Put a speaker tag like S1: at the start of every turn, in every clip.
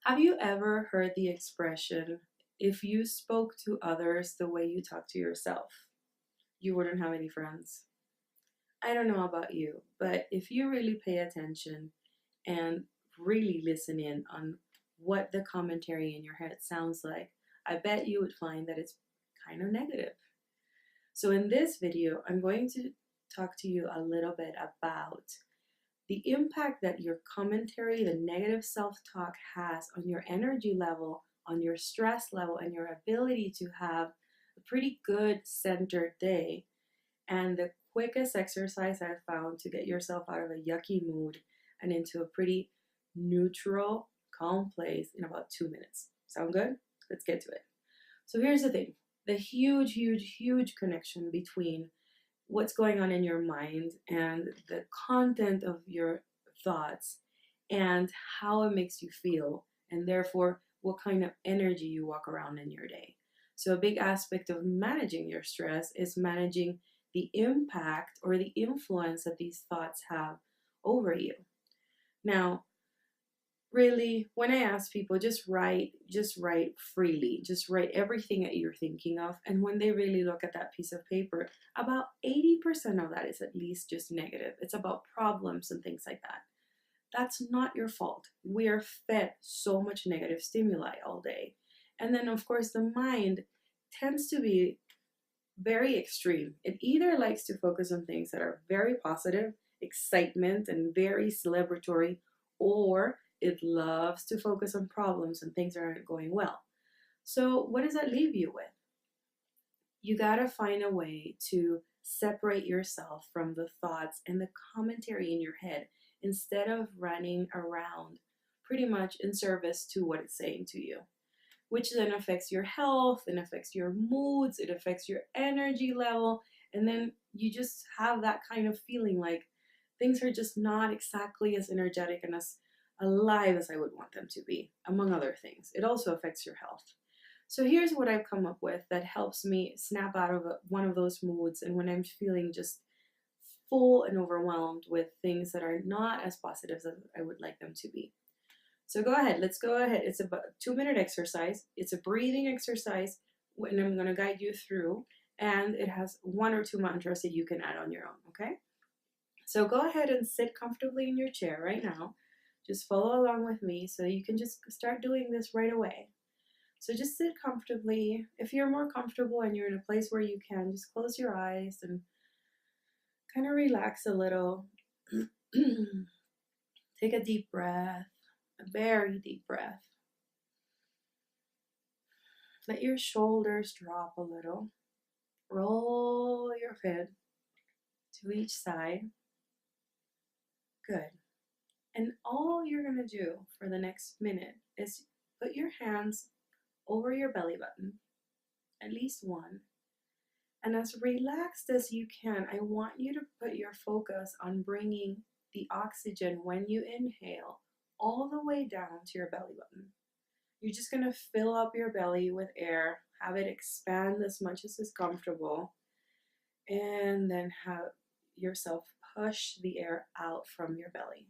S1: Have you ever heard the expression, if you spoke to others the way you talk to yourself, you wouldn't have any friends? I don't know about you, but if you really pay attention and really listen in on what the commentary in your head sounds like, I bet you would find that it's kind of negative. So, in this video, I'm going to talk to you a little bit about the impact that your commentary, the negative self talk, has on your energy level, on your stress level, and your ability to have a pretty good centered day. And the quickest exercise I've found to get yourself out of a yucky mood and into a pretty neutral, calm place in about 2 minutes. Sound good? Let's get to it. So here's the thing, the huge, huge, huge connection between what's going on in your mind and the content of your thoughts and how it makes you feel, and therefore what kind of energy you walk around in your day. So, a big aspect of managing your stress is managing the impact or the influence that these thoughts have over you. Now, really, when I ask people, just write freely, just write everything that you're thinking of. And when they really look at that piece of paper, about 80% of that is at least just negative. It's about problems and things like that. That's not your fault. We are fed so much negative stimuli all day. And then, of course, the mind tends to be very extreme. It either likes to focus on things that are very positive, excitement, and very celebratory, or it loves to focus on problems and things that aren't going well. So, what does that leave you with? You got to find a way to separate yourself from the thoughts and the commentary in your head instead of running around pretty much in service to what it's saying to you, which then affects your health and affects your moods, it affects your energy level, and then you just have that kind of feeling like things are just not exactly as energetic and as alive as I would want them to be, among other things. It also affects your health. So here's what I've come up with that helps me snap out of one of those moods and when I'm feeling just full and overwhelmed with things that are not as positive as I would like them to be. So go ahead, let's go ahead. It's a 2 minute exercise. It's a breathing exercise, and I'm going to guide you through. And it has 1 or 2 mantras that you can add on your own, okay? So go ahead and sit comfortably in your chair right now. Just follow along with me so you can just start doing this right away. So just sit comfortably. If you're more comfortable and you're in a place where you can, just close your eyes and kind of relax a little. Take a deep breath, a very deep breath. Let your shoulders drop a little. Roll your head to each side. Good. And all you're going to do for the next minute is put your hands over your belly button, at least one. And as relaxed as you can, I want you to put your focus on bringing the oxygen when you inhale all the way down to your belly button. You're just going to fill up your belly with air, have it expand as much as is comfortable, and then have yourself push the air out from your belly.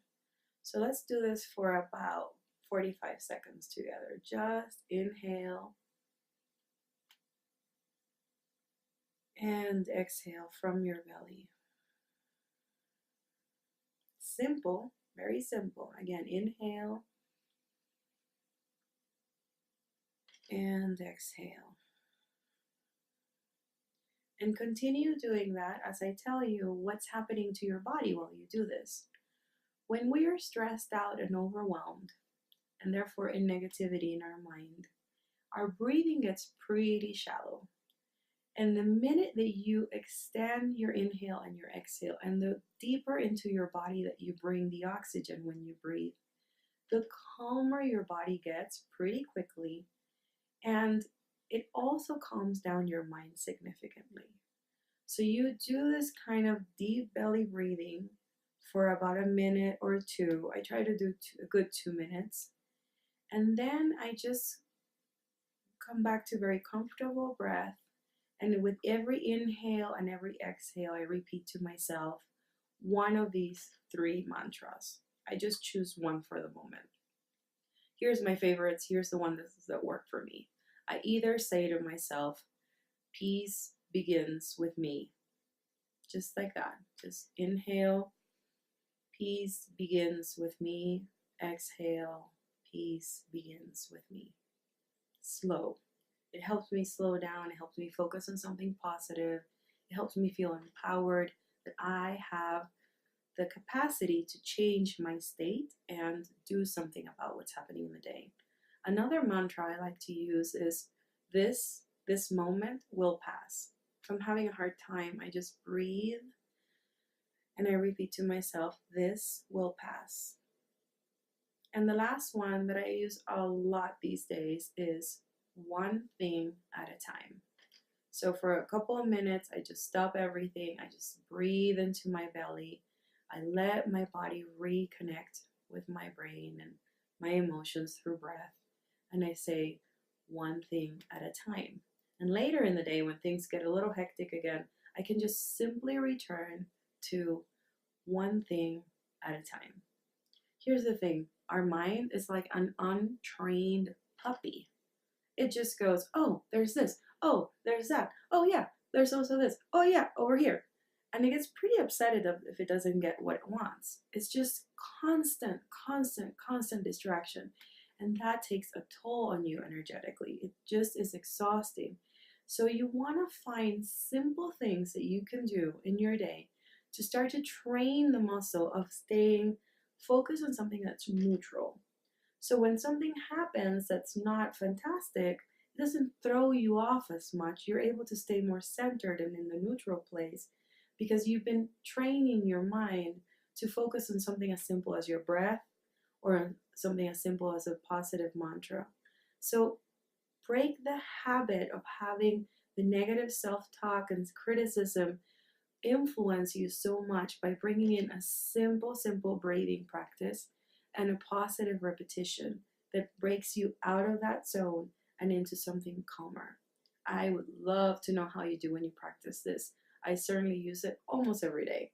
S1: So let's do this for about 45 seconds together. Just inhale and exhale from your belly. Simple, very simple. Again, inhale and exhale. And continue doing that as I tell you what's happening to your body while you do this. When we are stressed out and overwhelmed, and therefore in negativity in our mind, our breathing gets pretty shallow. And the minute that you extend your inhale and your exhale, and the deeper into your body that you bring the oxygen when you breathe, the calmer your body gets pretty quickly. And it also calms down your mind significantly. So you do this kind of deep belly breathing for about a minute or two. I try to do a good 2 minutes. And then I just come back to very comfortable breath. And with every inhale and every exhale, I repeat to myself one of these 3 mantras. I just choose one for the moment. Here's my favorites. Here's the one that work for me. I either say to myself, peace begins with me. Just like that. Just inhale, peace begins with me. Exhale, peace begins with me. Slow. It helps me slow down. It helps me focus on something positive. It helps me feel empowered that I have the capacity to change my state and do something about what's happening in the day. Another mantra I like to use is this moment will pass. If I'm having a hard time, I just breathe and I repeat to myself, this will pass. And the last one that I use a lot these days is one thing at a time. So for a couple of minutes, I just stop everything. I just breathe into my belly. I let my body reconnect with my brain and my emotions through breath. And I say one thing at a time. And later in the day, when things get a little hectic again, I can just simply return to one thing at a time. Here's the thing. Our mind is like an untrained puppy. It just goes, oh, there's this. Oh, there's that. Oh, yeah, there's also this. Oh, yeah, over here. And it gets pretty upset if it doesn't get what it wants. It's just constant distraction. And that takes a toll on you energetically. It just is exhausting. So you want to find simple things that you can do in your day to start to train the muscle of staying focused on something that's neutral. So when something happens that's not fantastic, it doesn't throw you off as much. You're able to stay more centered and in the neutral place because you've been training your mind to focus on something as simple as your breath or something as simple as a positive mantra. So break the habit of having the negative self-talk and criticism influence you so much by bringing in a simple breathing practice and a positive repetition that breaks you out of that zone and into something calmer. I would love to know how you do when you practice this. I certainly use it almost every day.